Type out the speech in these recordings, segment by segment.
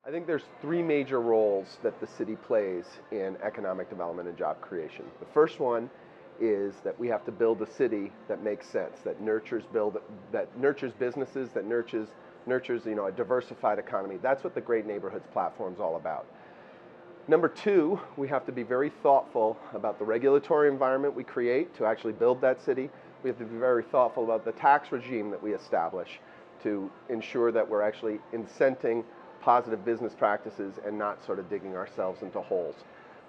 I think there's three major roles that the city plays in economic development and job creation. The first one is that we have to build a city that makes sense, that nurtures businesses, that nurtures a diversified economy. That's what the Great Neighborhoods platform is all about. Number two, we have to be very thoughtful about the regulatory environment we create to actually build that city. We have to be very thoughtful about the tax regime that we establish to ensure that we're actually incenting positive business practices and not sort of digging ourselves into holes.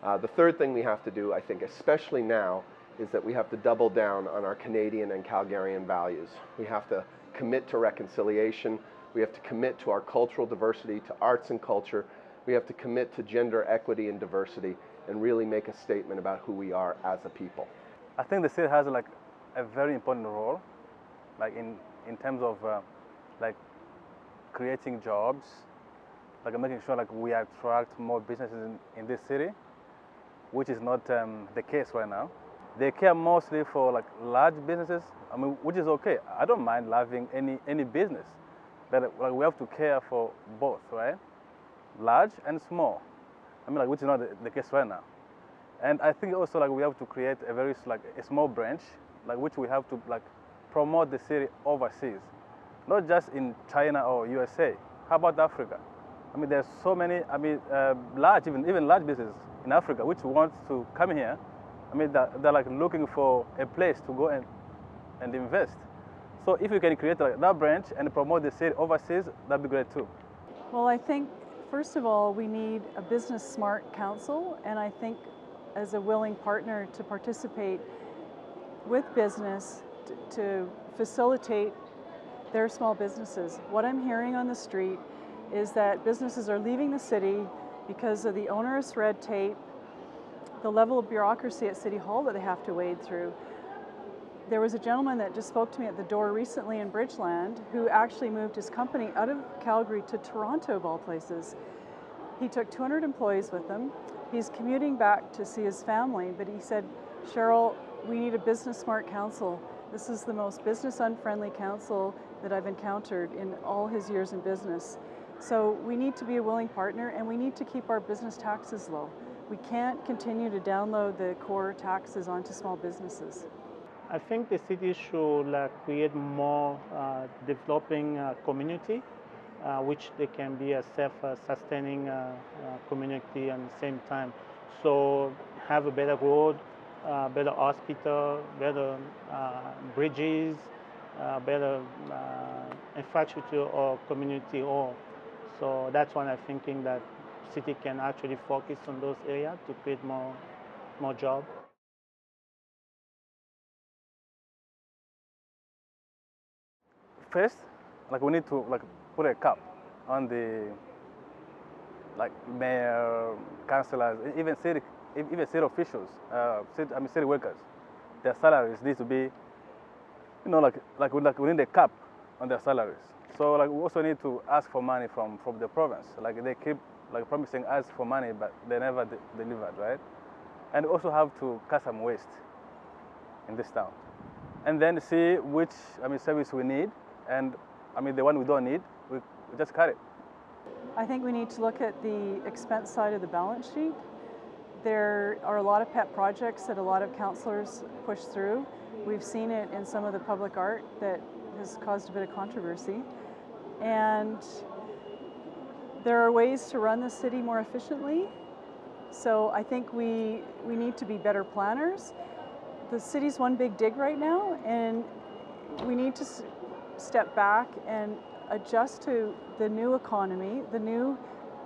The third thing we have to do, I think, especially now, is that we have to double down on our Canadian and Calgarian values. We have to commit to reconciliation. We have to commit to our cultural diversity, to arts and culture. We have to commit to gender equity and diversity and really make a statement about who we are as a people. I think the city has like a very important role, like in terms of like creating jobs, like making sure like we attract more businesses in this city, which is not the case right now. They care mostly for like large businesses, I mean, which is okay. I don't mind loving any business, but like we have to care for both, right? Large and small. I mean, like, which is not the case right now. And I think also like we have to create a very like a small branch, like which we have to like promote the city overseas, not just in China or USA. How about Africa? I mean, there's so many. I mean, large even large businesses in Africa which want to come here. I mean, they're like looking for a place to go and invest. So if you can create like that branch and promote the city overseas, that'd be great too. Well, I think first of all we need a business smart council, and I think as a willing partner to participate with business to facilitate their small businesses. What I'm hearing on the street is that businesses are leaving the city because of the onerous red tape, the level of bureaucracy at City Hall that they have to wade through. There was a gentleman that just spoke to me at the door recently in Bridgeland who actually moved his company out of Calgary to Toronto, of all places. He took 200 employees with him. He's commuting back to see his family, but he said, Cheryl, we need a business smart council. This is the most business unfriendly council that I've encountered in all his years in business. So we need to be a willing partner, and we need to keep our business taxes low. We can't continue to download the core taxes onto small businesses. I think the city should create more developing community, which they can be a self-sustaining community at the same time. So have a better road, better hospital, better bridges, better infrastructure or community hall. So that's why I'm thinking that city can actually focus on those areas to create more jobs. First, like we need to like put a cap on the like mayor, councillors, even city officials, city workers. Their salaries need to be, we need a cap on their salaries. So like we also need to ask for money from the province. Like they keep like promising us for money, but they never delivered, right? And we also have to cut some waste in this town, and then see which service we need, and the one we don't need, we just cut it. I think we need to look at the expense side of the balance sheet. There are a lot of pet projects that a lot of councillors push through. We've seen it in some of the public art that has caused a bit of controversy. And there are ways to run the city more efficiently. So I think we need to be better planners. The city's one big dig right now, and we need to step back and adjust to the new economy, the new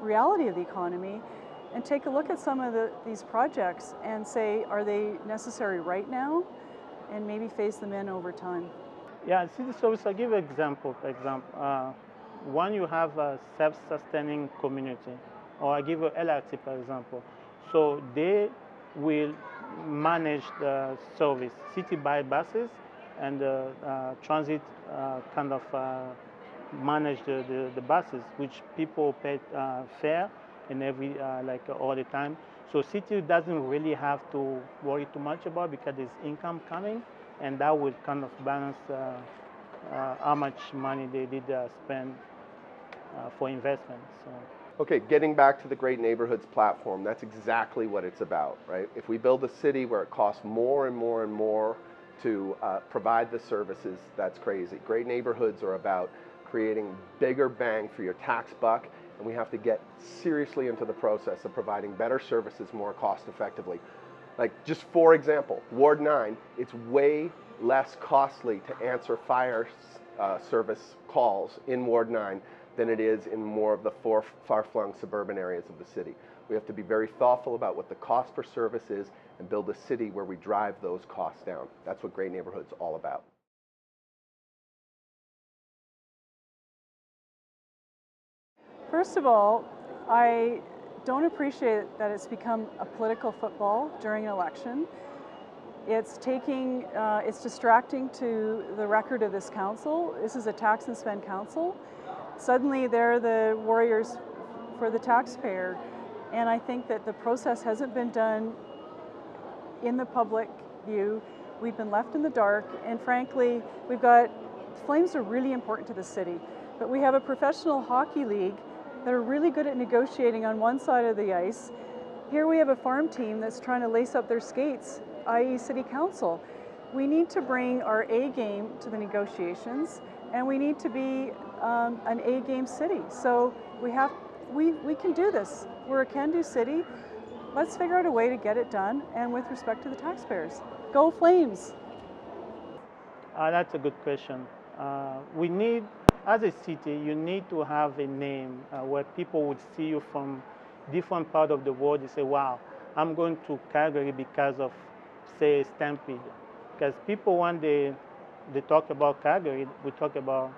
reality of the economy, and take a look at some of these projects and say, are they necessary right now? And maybe phase them in over time. Yeah, city service, I'll give an example. For example, when you have a self-sustaining community, or I give you LRT, for example, so they will manage the service. City buy buses, and transit kind of manage the buses, which people pay fare and all the time. So city doesn't really have to worry too much about, because there's income coming, and that will kind of balance how much money they did spend for investment. So. Okay, getting back to the Great Neighborhoods platform, that's exactly what it's about, right? If we build a city where it costs more and more and more to provide the services, that's crazy. Great Neighborhoods are about creating bigger bang for your tax buck, and we have to get seriously into the process of providing better services more cost effectively. Like, just for example, Ward 9, it's way less costly to answer fire service calls in Ward 9 than it is in more of the far-flung suburban areas of the city. We have to be very thoughtful about what the cost per service is and build a city where we drive those costs down. That's what Great Neighborhoods all about. First of all, I don't appreciate that it's become a political football during an election. It's distracting to the record of this council. This is a tax and spend council. Suddenly they're the warriors for the taxpayer. And I think that the process hasn't been done in the public view. We've been left in the dark, and frankly, flames are really important to the city, but we have a professional hockey league that are really good at negotiating on one side of the ice. Here we have a farm team that's trying to lace up their skates, i.e. City Council. We need to bring our A game to the negotiations, and we need to be an A game city. So we can do this. We're a can-do city. Let's figure out a way to get it done, and with respect to the taxpayers. Go Flames! That's a good question. We need, as a city, you need to have a name where people would see you from different parts of the world and say, wow, I'm going to Calgary because of, say, Stampede. Because people, when they talk about Calgary, we talk about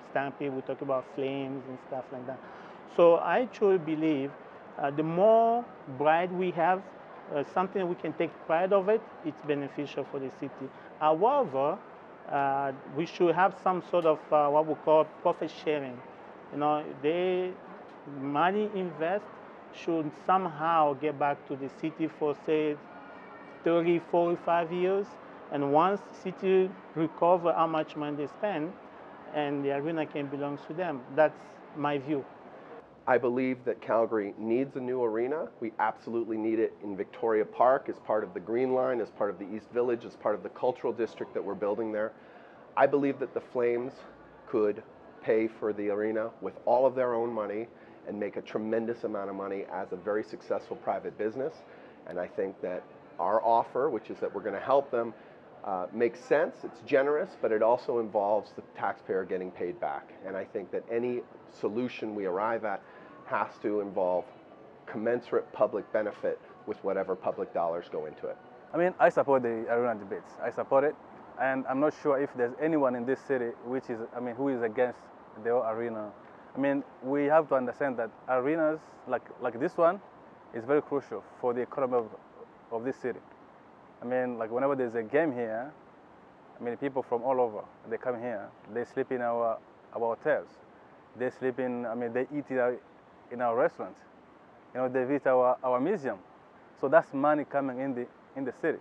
Stampede, we talk about flames and stuff like that. So I truly believe the more pride we have, something we can take pride of it, it's beneficial for the city. However, we should have some sort of what we call profit sharing. You know, money invest should somehow get back to the city for, say, 30, 45 years. And once the city recover how much money they spend, and the arena can belong to them. That's my view. I believe that Calgary needs a new arena. We absolutely need it in Victoria Park as part of the Green Line, as part of the East Village, as part of the cultural district that we're building there. I believe that the Flames could pay for the arena with all of their own money and make a tremendous amount of money as a very successful private business. And I think that our offer, which is that we're going to help them, makes sense. It's generous, but it also involves the taxpayer getting paid back. And I think that any solution we arrive at has to involve commensurate public benefit with whatever public dollars go into it. I mean, I support the arena debates. I support it, and I'm not sure if there's anyone in this city who is against the arena. I mean, we have to understand that arenas like this one is very crucial for the economy of this city. I mean, like whenever there's a game here, I mean, people from all over, they come here, they sleep in our hotels, they sleep in, they eat in our restaurants, you know, they visit our museum. So that's money coming in the city.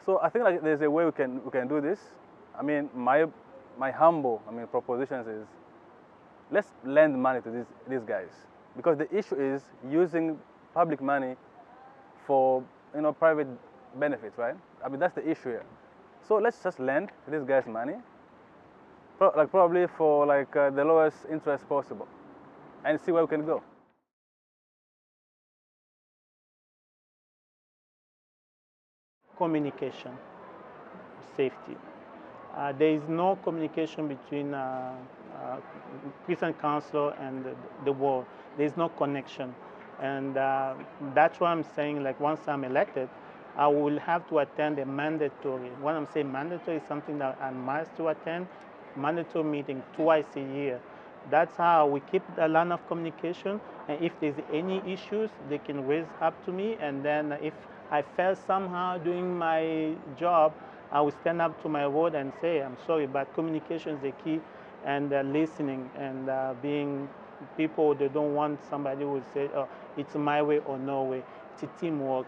So I think like there's a way we can do this. I mean, my humble propositions is, let's lend money to these guys, because the issue is using public money for private benefits, right? I mean, that's the issue here. So let's just lend these guys money, probably for the lowest interest possible, and see where we can go. Communication, safety. There is no communication between prison council and the ward. There is no connection, and that's why I'm saying, like, once I'm elected, I will have to attend a mandatory. When I'm saying mandatory, something that I must to attend, mandatory meeting twice a year. That's how we keep a line of communication, and if there's any issues, they can raise up to me, and then if I fail somehow doing my job, I will stand up to my word and say, I'm sorry, but communication is the key, and listening, and being people, they don't want somebody who will say, oh, it's my way or no way. It's a teamwork.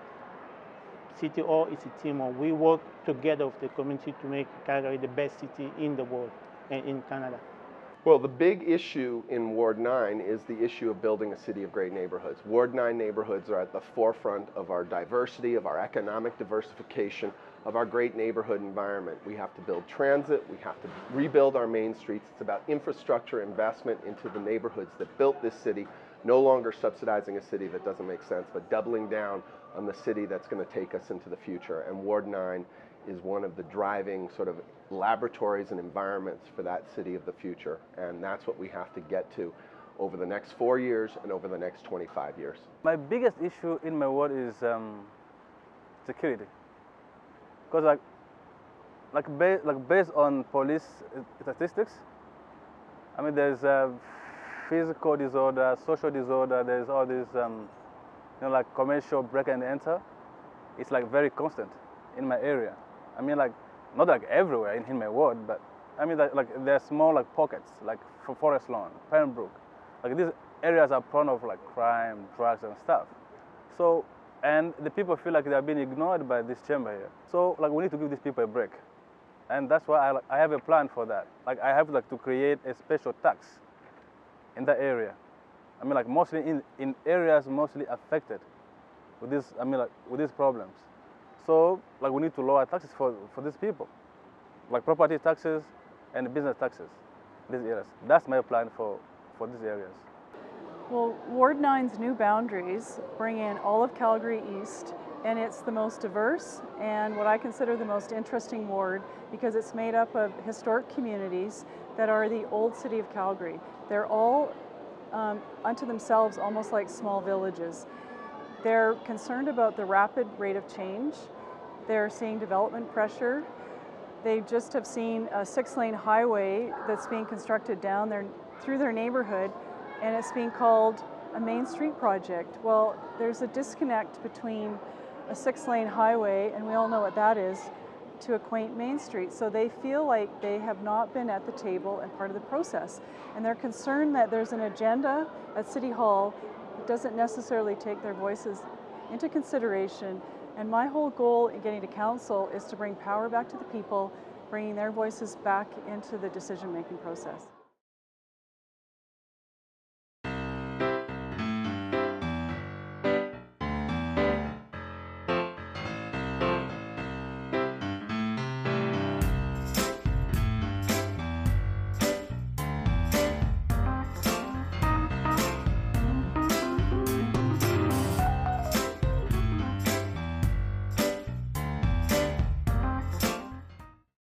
City Hall is a teamwork. We work together with the community to make Calgary the best city in the world and in Canada. Well, the big issue in Ward 9 is the issue of building a city of great neighborhoods. Ward 9 neighborhoods are at the forefront of our diversity, of our economic diversification, of our great neighborhood environment. We have to build transit, we have to rebuild our main streets. It's about infrastructure investment into the neighborhoods that built this city, no longer subsidizing a city that doesn't make sense, but doubling down on the city that's going to take us into the future. And Ward 9 is one of the driving sort of laboratories and environments for that city of the future. And that's what we have to get to over the next 4 years and over the next 25 years. My biggest issue in my ward is security. Because based on police statistics, I mean, there's physical disorder, social disorder, there's all this, like commercial break and enter. It's like very constant in my area. I mean, like, not like everywhere in my ward, but I mean, like there are small like pockets, like for Forest Lawn, Pembroke. Like these areas are prone of like crime, drugs and stuff. So, and the people feel like they are being ignored by this chamber here. So, like, we need to give these people a break. And that's why I have a plan for that. Like, I have like to create a special tax in that area. I mean, like mostly in areas mostly affected with this, I mean, like with these problems. So, like, we need to lower taxes for these people, like property taxes and business taxes in these areas. That's my plan for these areas. Well, Ward 9's new boundaries bring in all of Calgary East, and it's the most diverse and what I consider the most interesting ward because it's made up of historic communities that are the old city of Calgary. They're all unto themselves almost like small villages. They're concerned about the rapid rate of change. They're seeing development pressure. They just have seen a 6-lane highway that's being constructed down there through their neighborhood, and it's being called a Main Street project. Well, there's a disconnect between a 6-lane highway, and we all know what that is, to a quaint Main Street. So they feel like they have not been at the table and part of the process. And they're concerned that there's an agenda at City Hall that doesn't necessarily take their voices into consideration. And my whole goal in getting to council is to bring power back to the people, bringing their voices back into the decision-making process.